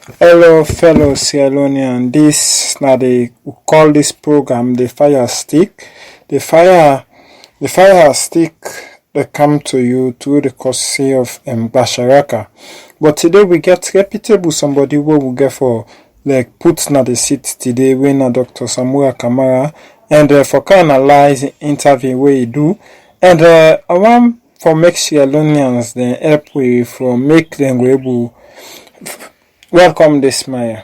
Hello, fellow Sierra Leonean. This now they call this program the Fire Stick. The fire stick that come to you through the courtesy of BASARAKA. But today we get reputable somebody who will get for like put na the seat today when Dr. Samura Kamara and for kind of analyze interview where he do and I want for make Sierra Leoneans then help we from make them able. Welcome this Maya.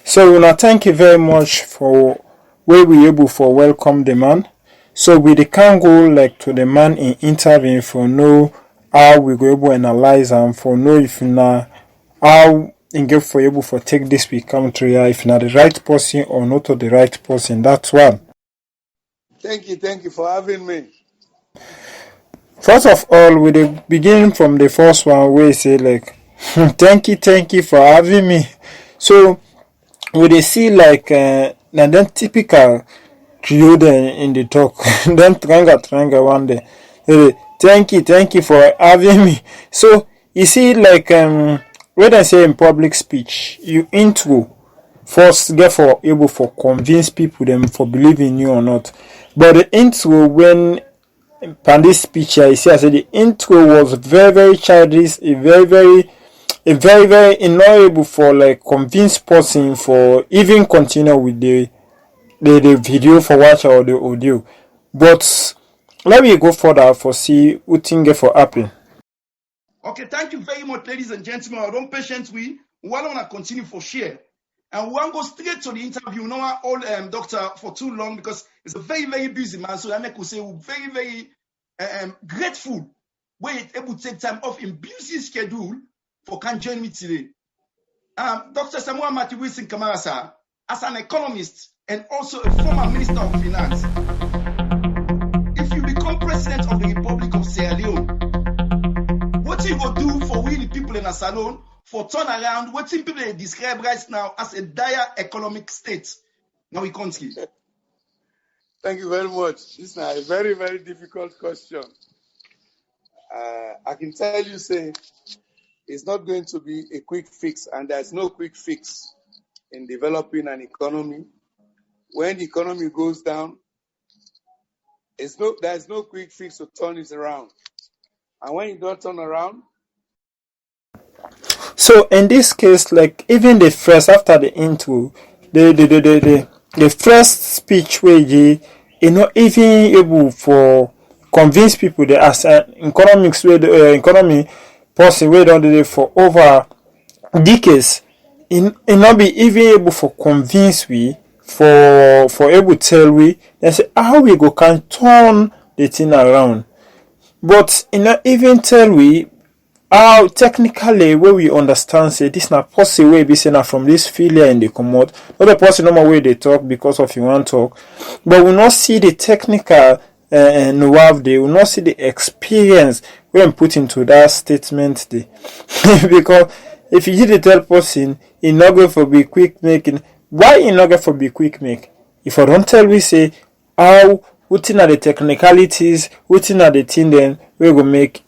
So now thank you very much for where we able for welcome the man. So we can go like to the man in interview for know how we go able analyze and for know if na how in get for able for take this we come to if not the right person or not the right person. That's one. Thank you for having me. First of all, we begin from the first one where say like thank you for having me. So we see like then typical Creole in the talk. Then tranga one day. Thank you for having me. So you see like when I say in public speech, you intro first get for able for convince people them for believing you or not. But the intro when pan this speech I see I said the intro was very childish, a very inaudible for like convince person for even continue with the video for watch or the audio. But let me go further for see what thing get for happen. Okay, thank you very much, ladies and gentlemen. I don't patience we want to continue for share. And we want to go straight to the interview. No one hold doctor for too long because it's a very busy man. So I could say we're very grateful when it's able to take time off in busy schedule for can join me today. Dr. Samuel Matthew Wilson Kamara, as an economist and also a former Minister of Finance, if you become President of the Republic of Sierra Leone, what you go do for we the people in a salon for turn around what people they describe right now as a dire economic state now we country? Thank you very much. This is a very difficult question. I can tell you, say, it's not going to be a quick fix, and there's no quick fix in developing an economy. When the economy goes down, there's no quick fix to turn it around. And when you don't turn around. So in this case, like even the first after the intro, the first speech where you not even able for convince people that as an economics way economy person we don't do it for over decades, it not be even able for convince we for able tell we and say how we go can turn the thing around. But not even tell we how technically where we understand say this not possible way be saying from this failure in the commode. Not the possible normal way they talk because of you want talk, but we not see the technical know-how they will not see the experience when put into that statement they. Because if you hear the tell person he not going for be quick making, why he not going for be quick make? If I don't tell we say how what are the technicalities, what are the thing then we go make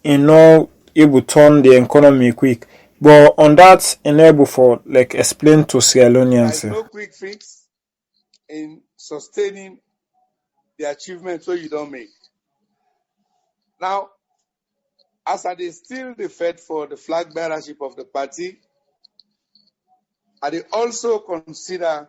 able turn the economy quick. But on that enable for like explain to Sierra Leoneans. There's no quick fix in sustaining the achievements so you don't make. Now, as I still the Fed for the flag bearership of the party, I also consider.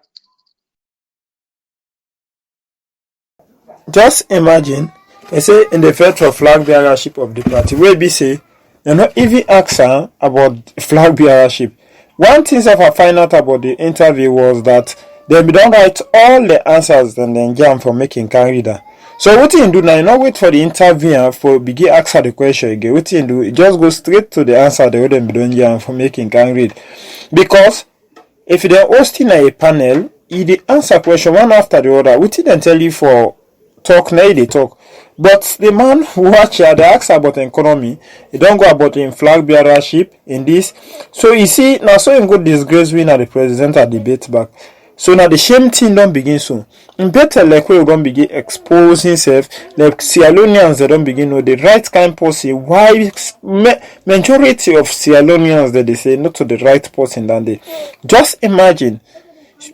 Just imagine, I say in the Fed for flag bearership of the party, where be say they not even ask her about flag bearership. One thing that I find out about the interview was that they don't write all the answers and then jam for making can reader. So what you do now, you not wait for the interviewer for begin ask her the question again. What you do, you just go straight to the answer they wouldn't be doing jam for making can read. Because if they're hosting a panel, they answer question one after the other. What you then tell you for talk now they talk. But the man who watch they ask about the economy, he don't go about in flag bearership in this. So you see now so in good disgrace we at the presidential debate back. So now the same thing don't begin soon. Better like we don't begin exposing self, like Sierra Leoneans they don't begin know the right kind policy. Why majority of Sierra Leoneans that they say not to the right person than they. Just imagine,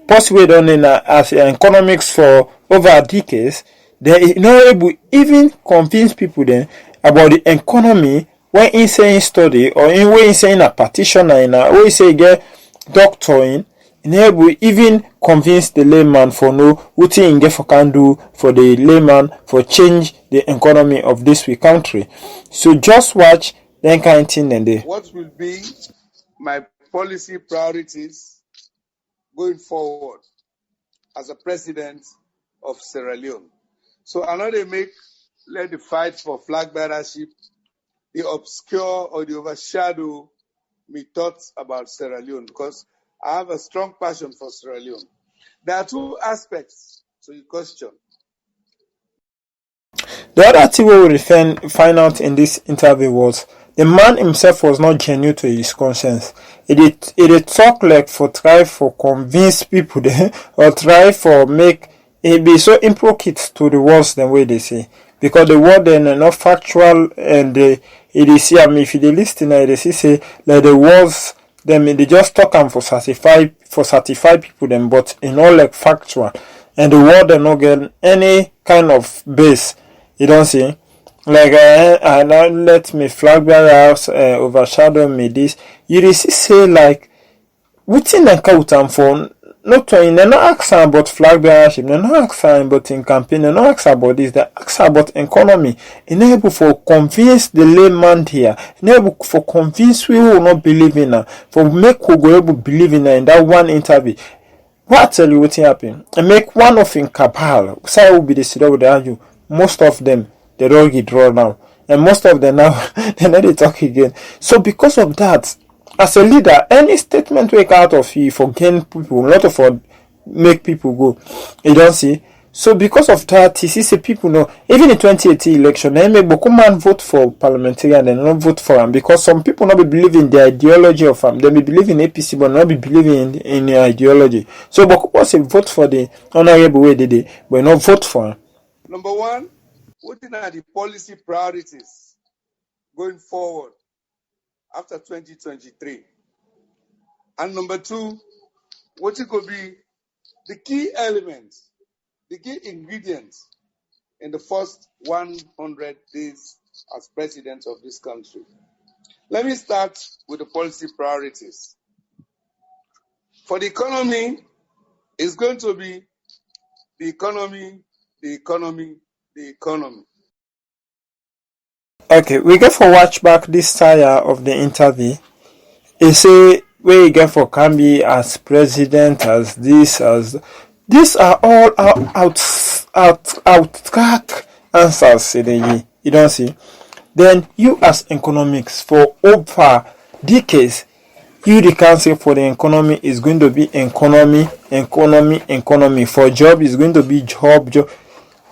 possibly done in as economics for over decades, they not able even convince people then about the economy when insane study or in way insane a practitioner in a way say get doctor in able even convince the layman for no wetin in get for can do for the layman for change the economy of this we country. So just watch then kind of thing and they. What will be my policy priorities going forward as a president of Sierra Leone? So I know let the fight for flag bearership, the obscure or the overshadow me thoughts about Sierra Leone, because I have a strong passion for Sierra Leone. There are two aspects to your question. The other thing we will find out in this interview was the man himself was not genuine to his conscience. It talk like for try for convince people or try for make it be so implicate to the words the way they say. Because the word then are not factual and it is here. I mean, if you listen they say like the words them they just talk them for certify people them, but in all like factual and the word they not get any kind of base. You don't see like let me flag bearer overshadow me this. You see say like within the count and for not in they not ask about flag bearership, they not ask about in campaign, they not ask about this, they ask about economy. Enable for convince the layman here, enable for convince we will not believe in her, for make who go able believe in her in that one interview. What I tell you what happened? And make one of in cabal, say will be the city with argue. Most of them they don't get drawn now. And most of them now they never talk again. So because of that, as a leader, any statement we out of you for gain people, not for make people go. You don't see? So because of that, you see people know, even in 2018 election, they make beaucoup man vote for parliamentarian and not vote for them because some people not be believing the ideology of them. They be believing APC but not be believing in the ideology. So beaucoup people vote for the honorable way they did, but not vote for them. Number one, what are the policy priorities going forward after 2023? And number two, what could be the key elements, the key ingredients in the first 100 days as president of this country? Let me start with the policy priorities. For the economy, it's going to be the economy, the economy, the economy. Okay, we get for watch back this tire of the interview. He say where you get for Kambi as president, as this, as these are all out answers. You don't see. Then you as economics for over decades, you the council for the economy is going to be economy. For job is going to be job.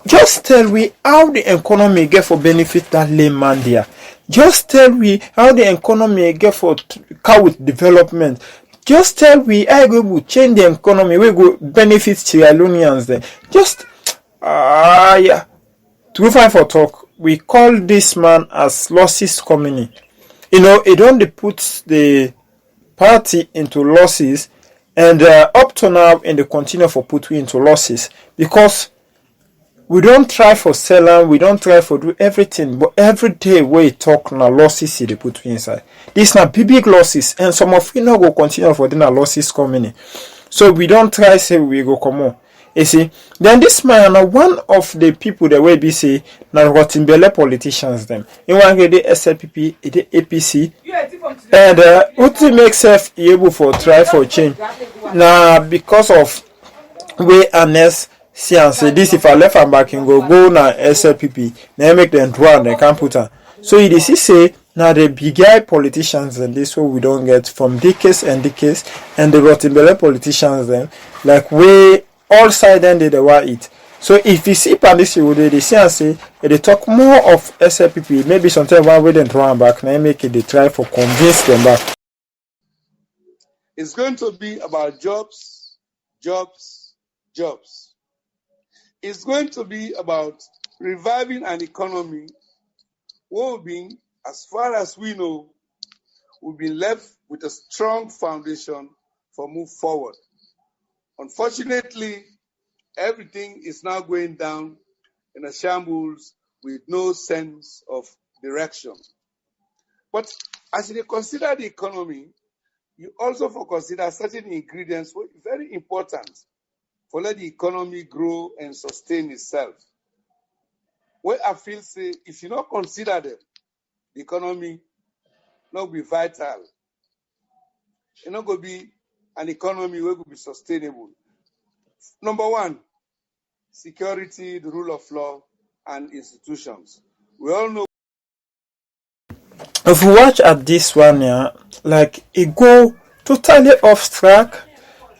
Just tell me how the economy get for benefit that layman there. Just tell me how the economy get for cow with development. Just tell me how we will change the economy. We go benefit Sierra Leoneans then. Just yeah. To go find for talk, we call this man as losses company. You know, it only puts the party into losses, and up to now, and they continue for put we into losses because. We don't try for selling, we don't try for do everything, but every day we talk na losses they put inside. These na big losses, and some of you not go continue for the losses coming. So we don't try say we go come on. You see, then this man one of the people that will be say na Rotimbele politicians them. You want get the SLPP, the APC, and what makes self able for try for change. Now because of we honest. See and say this if I left and back and go na SLPP, then make them draw and they can't put her. So it is say now the big guy politicians and this what we don't get from decades and decades and the Rotimbele politicians then like we all side and they want it. So if you see Pandisi would they see and say they talk more of SLPP, maybe sometimes one way then draw and back now make it they try for convince them back. It's going to be about jobs, jobs, jobs. It's going to be about reviving an economy where we've been, as far as we know, we've been left with a strong foundation for move forward. Unfortunately, everything is now going down in a shambles with no sense of direction. But as you consider the economy, you also consider certain ingredients which are very important for let the economy grow and sustain itself. Where I feel say, if you not consider them, the economy not be vital. It's not going to be an economy where it will be sustainable. Number one, security, the rule of law, and institutions. We all know. If you watch at this one, yeah, like it go totally off track.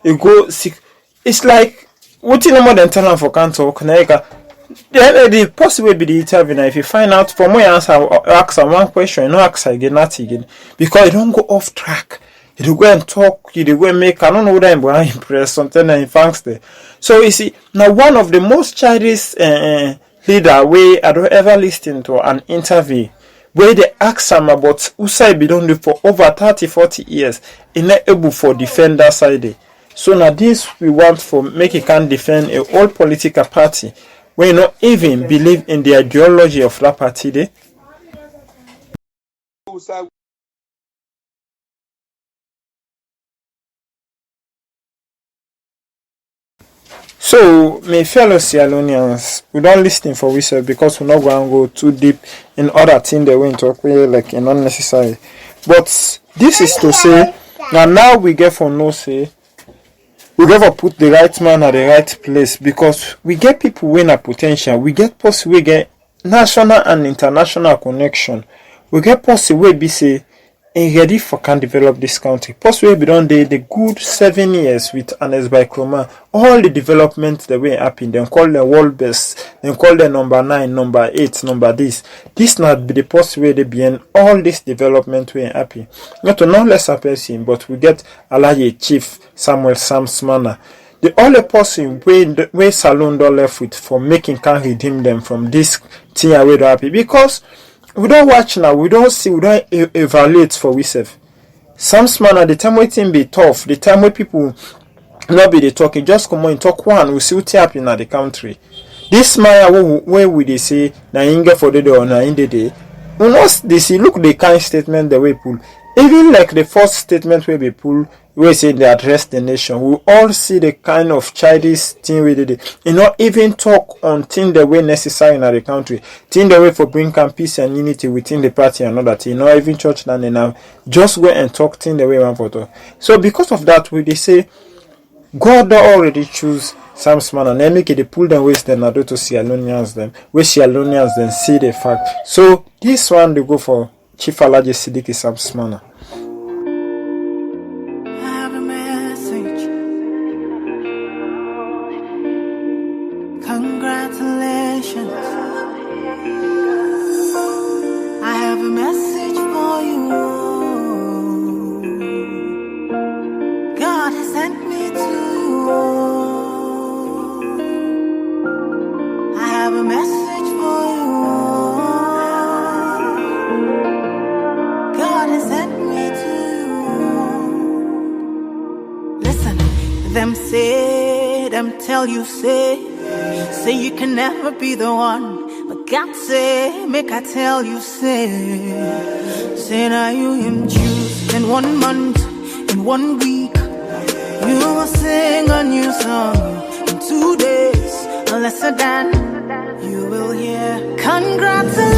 It go sick. It's like what you know more than tell for can't talk. The possible be the interview now. If you find out from my answer, ask one question, you know, ask again, not again, because you don't go off track. You go and talk, you go and make, I don't know what I'm going to impress, something and thanks there. So you see, now one of the most childish leader way I don't ever listen to an interview where they ask him about Usai be done for over 30-40 years, in not able for defender side. So now this we want for make it can defend a whole political party. We not even believe in the ideology of that party there. So, my fellow Sierra Leoneans, we don't listen for whistle because we're not going to go too deep in other things that we talk like in unnecessary. But this is to say, now we get for no say, we get for put the right man at the right place because we get people with a potential, we get possible, we get national and international connection, we get possible we be say, and ready for can develop this country. Possibly we done the good 7 years with Anes by Kroma. All the developments that were happening, then call them world best, then call them number 9, number 8, number this. This not be the possible they be in all this development we happy. Not to no less a person, but we get Alaye Chief Samuel Samsmana. The only person where Salon don't left with for making can redeem them from this thing away happy because we don't watch now, we don't see, we don't evaluate for ourselves. Samsman at the time waiting be tough, the time where people not be the talking, just come on and talk one, we see what happening at the country. This man where we they say na inga for the day or na in the day. We not they see look the kind statement the way pull. Even like the first statement where we pull, we say they address the nation. We all see the kind of childish thing we did. You know, even talk on things that were necessary in the country. Things that were for bring peace and unity within the party and all that. You know, even church land now. Just go and talk things that way one for talk. So because of that, we they say God already choose Samsman and make they pull them waste them do to Sierra Leoneans them. Where Sierra Leoneans then see the fact. So this one they go for Chief Alaji Sidiki Samsmana. Congratulations. I have a message for you. God has sent me to you. I have a message for you. God has sent me to you. Listen, them say, them tell you say you can never be the one, but God say, make I tell you, say now you him choose in 1 month, in 1 week, you will sing a new song in 2 days, lesser than you will hear. Congratulations.